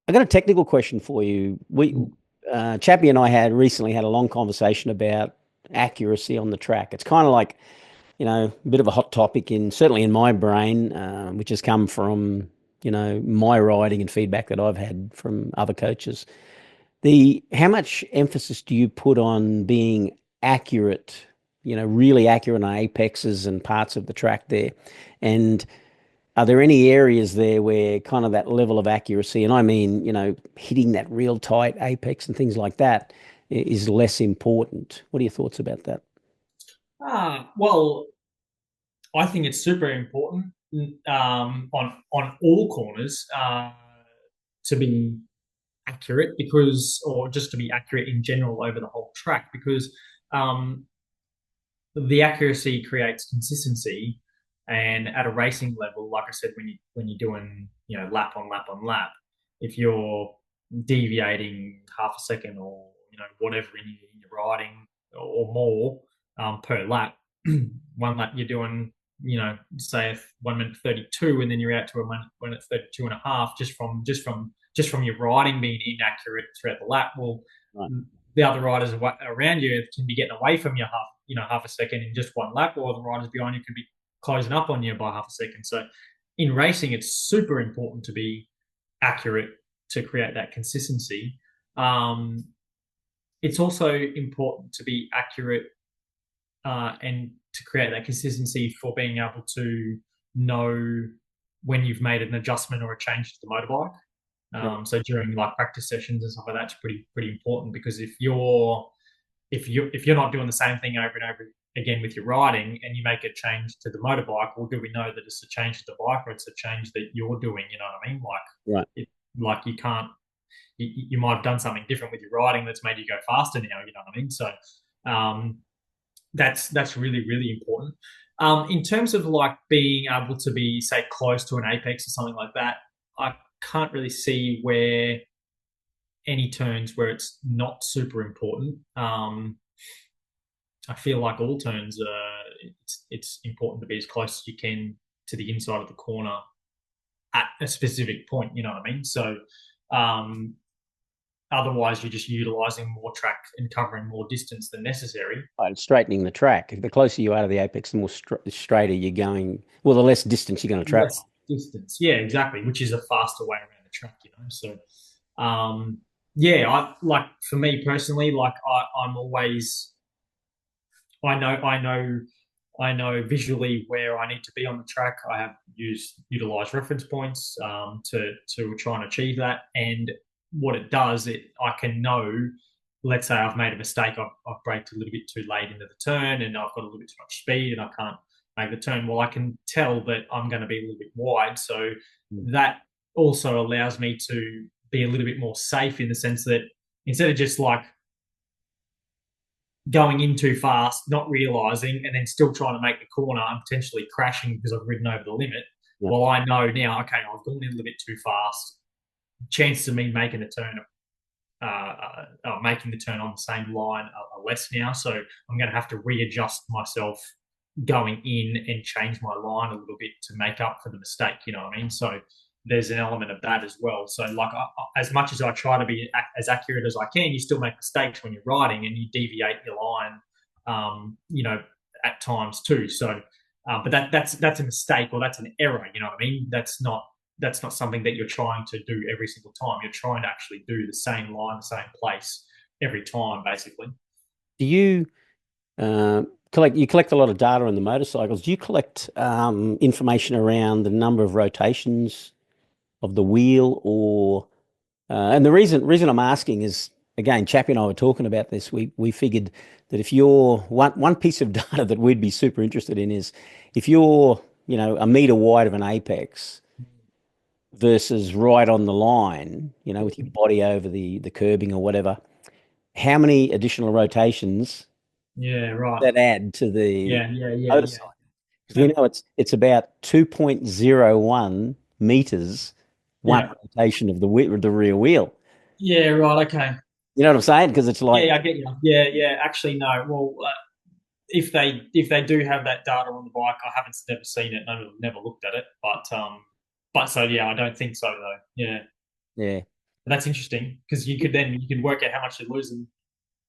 I got a technical question for you. Chappie and I had recently had a long conversation about accuracy on the track. It's kind of like, a bit of a hot topic certainly in my brain, which has come from, my riding and feedback that I've had from other coaches. How much emphasis do you put on being accurate, really accurate on apexes and parts of the track there? And are there any areas there where kind of that level of accuracy, and I mean, hitting that real tight apex and things like that is less important? What are your thoughts about that? Well, I think it's super important on all corners to be accurate or just to be accurate in general over the whole track because um, the accuracy creates consistency. And at a racing level, like I said, when you're doing lap on lap on lap, if you're deviating half a second or whatever in your riding or more per lap, one lap you're doing say 1 minute 32, and then you're out to a 1 minute 32 and a half just from your riding being inaccurate throughout the lap. Well, Right. the other riders around you can be getting away from you half a second in just one lap, or the riders behind you could be closing up on you by half a second. So in racing, it's super important to be accurate to create that consistency. Um, it's also important to be accurate and to create that consistency for being able to know when you've made an adjustment or a change to the motorbike. Right. So during like practice sessions and stuff like that's pretty important because if you're not doing the same thing over and over again with your riding and you make a change to the motorbike, well, do we know that it's a change to the bike or it's a change that you're doing? You know what I mean? Right. Like you can't, you might have done something different with your riding that's made you go faster now. You know what I mean? So um, that's really really important. In terms of like being able to be say close to an apex or something like that, I can't really see where any turns where it's not super important. I feel like all turns, it's important to be as close as you can to the inside of the corner at a specific point. You know what I mean? So um, otherwise, you're just utilizing more track and covering more distance than necessary. Right, straightening the track. The closer you are to the apex, the more straighter you're going. Well, the less distance you're going to travel. Less distance, yeah, exactly, which is a faster way around the track. So yeah, I like for me personally, like I'm always I know visually where I need to be on the track. I have utilized reference points to try and achieve that. And what it does, I can know. Let's say I've made a mistake. I've braked a little bit too late into the turn, and I've got a little bit too much speed, and I can't make the turn. Well, I can tell that I'm going to be a little bit wide, so Mm. that also allows me to be a little bit more safe in the sense that instead of just like going in too fast, not realizing, and then still trying to make the corner and potentially crashing because I've ridden over the limit. Yeah. Well, I know now, okay, I've gone in a little bit too fast. Chances of me making the turn, making the turn on the same line are less now. So I'm going to have to readjust myself going in and change my line a little bit to make up for the mistake. You know what I mean? So there's an element of that as well. So like as much as I try to be as accurate as I can, you still make mistakes when you're riding and you deviate your line, at times too. So, but that's a mistake or that's an error. You know what I mean? That's not something that you're trying to do every single time. You're trying to actually do the same line, the same place every time, basically. Do you collect a lot of data on the motorcycles? Do you collect information around the number of rotations of the wheel and the reason I'm asking is, again, Chappie and I were talking about this. We figured that if you're one piece of data that we'd be super interested in is if you're, a meter wide of an apex versus right on the line, with your body over the curbing or whatever, how many additional rotations Yeah, right. that add to the Yeah, yeah, yeah, yeah. motorcycle? Because we know it's about 2.01 meters, one Yeah. rotation of the rear wheel. Yeah, right. Okay. You know what I'm saying? Because it's Yeah, like, yeah, I get you. Yeah, yeah. Actually, no. Well, if they do have that data on the bike, I haven't never seen it. Never looked at it. But so yeah, I don't think so though. Yeah. yeah. That's interesting because you could work out how much you're losing.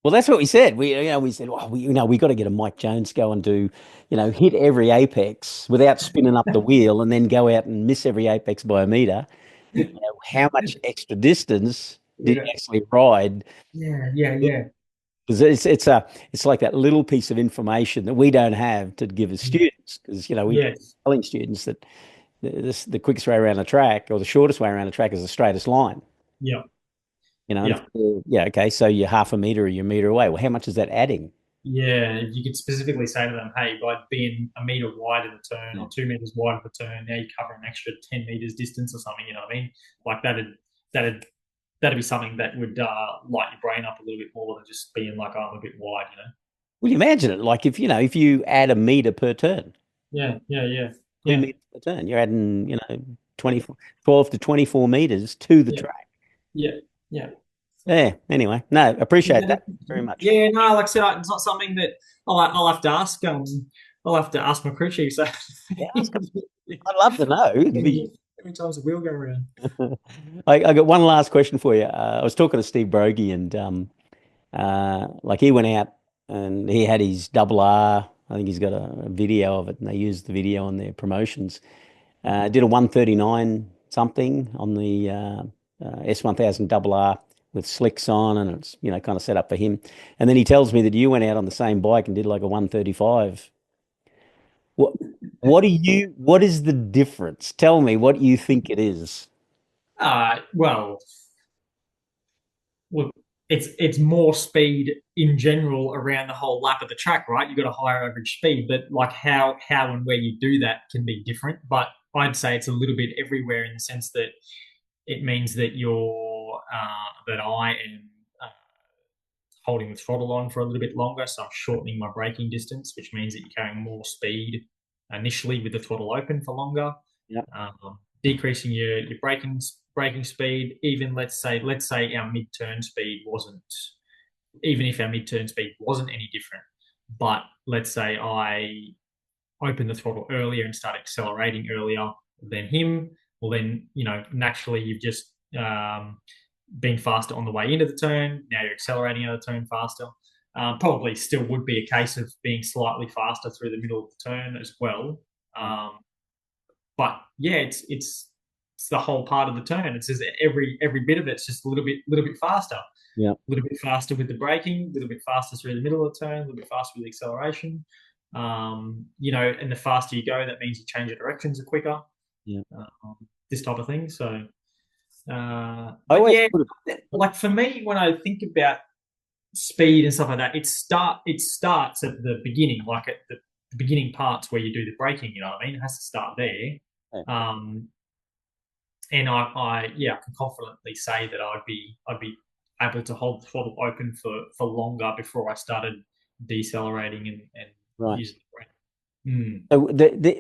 Well, that's what we said. We said, oh, we got to get a Mike Jones go and do, hit every apex without spinning up the wheel, and then go out and miss every apex by a meter. How much extra distance did Yeah, you actually ride? yeah, yeah, yeah. Because it's like that little piece of information that we don't have to give as students. Because we Yes. telling students that the quickest way around the track or the shortest way around the track is the straightest line. Yeah. And Yeah. yeah, okay, so you're half a meter or you're a meter away. Well, how much is that adding? Yeah. If you could specifically say to them, hey, by being a meter wide of the turn Yeah. or 2 meters wide of the turn, now you cover an extra 10 meters distance or something, you know what I mean? Like that'd that'd be something that would light your brain up a little bit more than just being like, oh, I'm a bit wide, you know? Well, you imagine it like if you add a meter per turn, Yeah. Yeah. Yeah. two Yeah. meters per turn, you're adding 24, 12 to 24 meters to the Yeah. track. Yeah. Yeah. Yeah. Anyway, no, appreciate that very much. Yeah, no, like I said, it's not something that I'll have to ask. I'll have to ask my crew chief. So Yeah, I'd love to know. how many times the wheel go around? I got one last question for you. I was talking to Steve Brogy, and like he went out and he had his double R. I think he's got a video of it, and they used the video on their promotions. Did a 139 something on the S1000 double R with slicks on, and it's kind of set up for him. And then he tells me that you went out on the same bike and did like a 135. What what is the difference? Tell me what you think it is. Well, look, it's more speed in general around the whole lap of the track, right? You've got a higher average speed, but like how and where you do that can be different. But I'd say it's a little bit everywhere in the sense that it means that that I am holding the throttle on for a little bit longer, so I'm shortening my braking distance, which means that you're carrying more speed initially with the throttle open for longer, Yeah. decreasing your braking speed. Even let's say our mid turn speed wasn't, even if our mid turn speed wasn't any different, but let's say I opened the throttle earlier and started accelerating earlier than him. Well, then naturally you've just been faster on the way into the turn. Now you're accelerating out of the turn faster. Probably still would be a case of being slightly faster through the middle of the turn as well. But yeah, it's the whole part of the turn. It's just every bit of it's just a little bit faster. Yeah. A little bit faster with the braking, a little bit faster through the middle of the turn, a little bit faster with the acceleration. And the faster you go, that means you change your directions quicker. Yeah. This type of thing. So, Always but yeah, like for me, when I think about speed and stuff like that, it starts at the beginning, like at the beginning parts where you do the braking. You know what I mean? It has to start there. Yeah. And I can confidently say that I'd be able to hold the throttle open for longer before I started decelerating and Right. using the brake. Mm.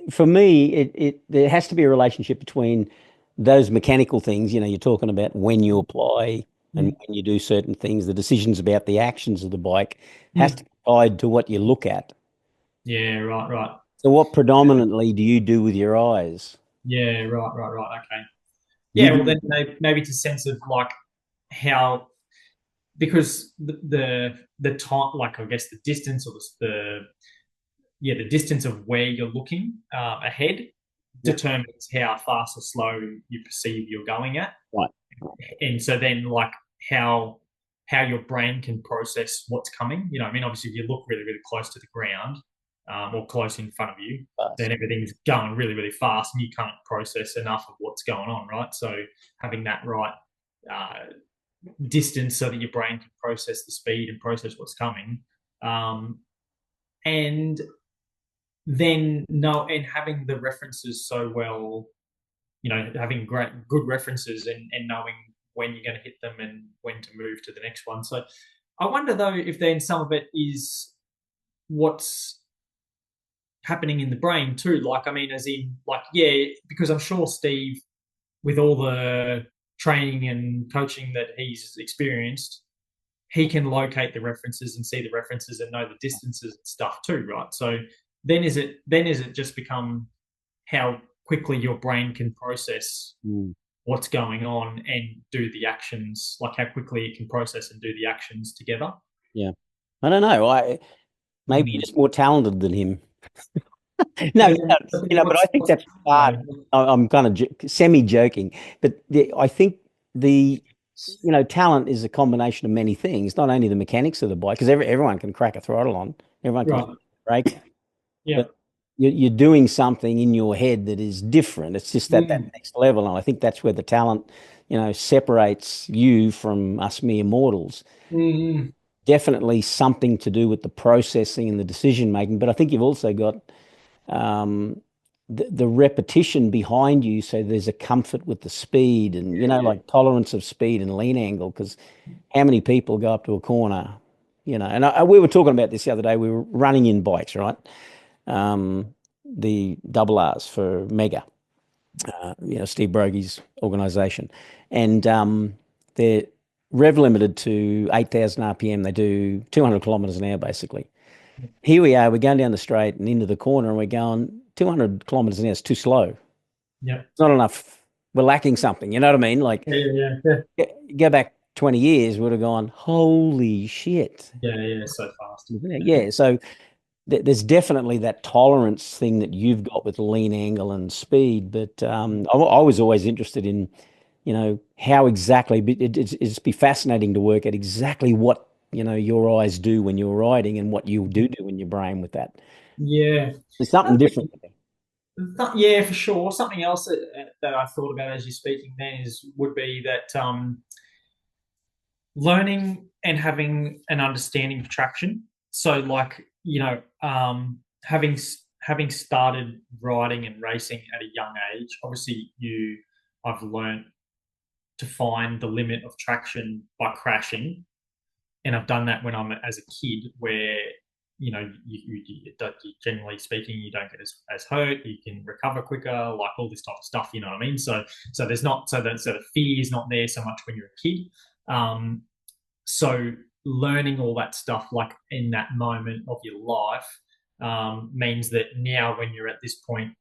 So for me, there has to be a relationship between those mechanical things. You're talking about when you apply and when you do certain things, the decisions about the actions of the bike has to be tied to what you look at. Yeah, right. So what predominantly do you do with your eyes? Yeah, right. Okay. You Yeah, well do, then maybe it's a sense of like how, because the time, like I guess the distance or the distance of where you're looking ahead yeah, determines how fast or slow you perceive you're going at. right. And so then like how your brain can process what's coming. I mean, obviously if you look really, really close to the ground, or close in front of you, then everything's going really, really fast and you can't process enough of what's going on, right? So having that right distance so that your brain can process the speed and process what's coming. And then and having the references so well, having good references and knowing when you're going to hit them and when to move to the next one. So I wonder though if then some of it is what's happening in the brain too. Like, I mean, as in like, yeah, because I'm sure Steve, with all the training and coaching that he's experienced, he can locate the references and see the references and know the distances and stuff too, right? So then is it just become how quickly your brain can process what's going on and do the actions, like how quickly it can process and do the actions together. Yeah. I don't know. Maybe you're Mm. just more talented than him. Yeah, No, but I think what's that's part. I'm kind of semi joking, but I think the talent is a combination of many things, not only the mechanics of the bike, because everyone can crack a throttle on, everyone can right? brake, Yeah. but you're doing something in your head that is different. It's just that Mm. next level, and I think that's where the talent, separates you from us mere mortals. Mm. Definitely something to do with the processing and the decision making, but I think you've also got um, the repetition behind you. So there's a comfort with the speed and, Yeah. like tolerance of speed and lean angle. Because how many people go up to a corner, and we were talking about this the other day. We were running in bikes, right? The double R's for Mega, Steve Brogie's organization. And they're rev limited to 8,000 RPM. They do 200 kilometers an hour, basically. Here we are, we're going down the straight and into the corner, and we're going 200 kilometers an hour is too slow. Yeah. It's not enough. We're lacking something. You know what I mean? Like, Yeah. Yeah. Yeah. go back 20 years, we would have gone, holy shit. Yeah. Yeah. So fast. Yeah. So there's definitely that tolerance thing that you've got with lean angle and speed. But I was always interested in, how exactly, it'd be fascinating to work at exactly what, your eyes do when you're riding and what you do in your brain with that. Yeah. There's something different. Yeah, for sure. Something else that I thought about as you're speaking then would be that learning and having an understanding of traction. So, like having started riding and racing at a young age, obviously I've learned to find the limit of traction by crashing, and I've done that when I'm as a kid, where generally speaking, you don't get as hurt, you can recover quicker, like all this type of stuff. You know what I mean? So there's not so the fear is not there so much when you're a kid. So learning all that stuff like in that moment of your life means that now when you're at this point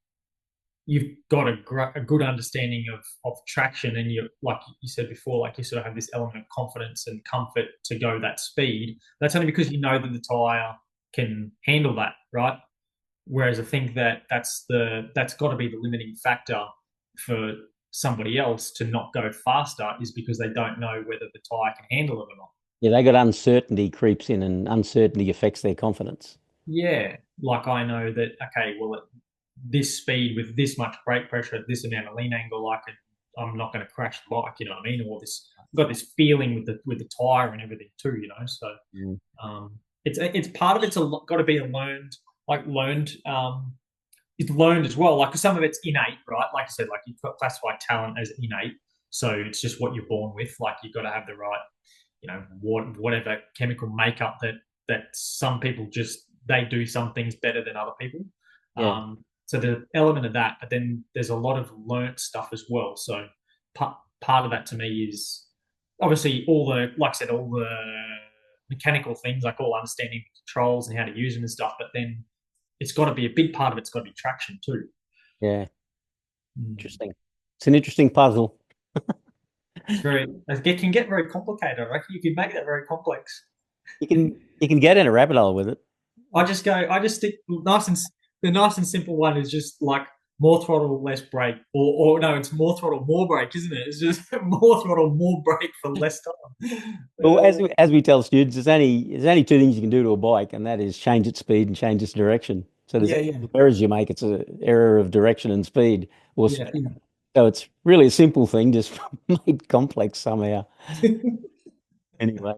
you've got a good understanding of traction, and you, like you said before, like you sort of have this element of confidence and comfort to go that speed. That's only because you know that the tire can handle that, right? Whereas I think that's got to be the limiting factor for somebody else to not go faster, is because they don't know whether the tire can handle it or not. Yeah, they got uncertainty creeps in, and uncertainty affects their confidence. Yeah, like I know that, okay, well, at this speed with this much brake pressure at this amount of lean angle, I'm not going to crash the bike. You know what I mean? Or this, I've got this feeling with the tire and everything too. So Mm. it's part of it's got to be a learned. It's learned as well. Like some of it's innate, right? Like I said, like you classify talent as innate, so it's just what you're born with. Like you've got to have the right, whatever chemical makeup that some people just they do some things better than other people. Yeah. So the element of that, but then there's a lot of learnt stuff as well. So part of that to me is obviously like I said, all the mechanical things, like all understanding controls and how to use them and stuff. But then it's got to be a big part of it's got to be traction too. Yeah. Mm. Interesting. It's an interesting puzzle. It's it can get very complicated. I reckon you can make that very complex. You can get in a rabbit hole with it. I just stick the nice and simple one is just like more throttle, less brake, or no, it's more throttle, more brake, isn't it? It's just more throttle, more brake for less time. Well, as we tell students, there's only two things you can do to a bike, and that is change its speed and change its direction. So there's Yeah, any yeah, errors you make, it's an error of direction and speed. Or yeah. so it's really a simple thing, just made complex somehow. Anyway.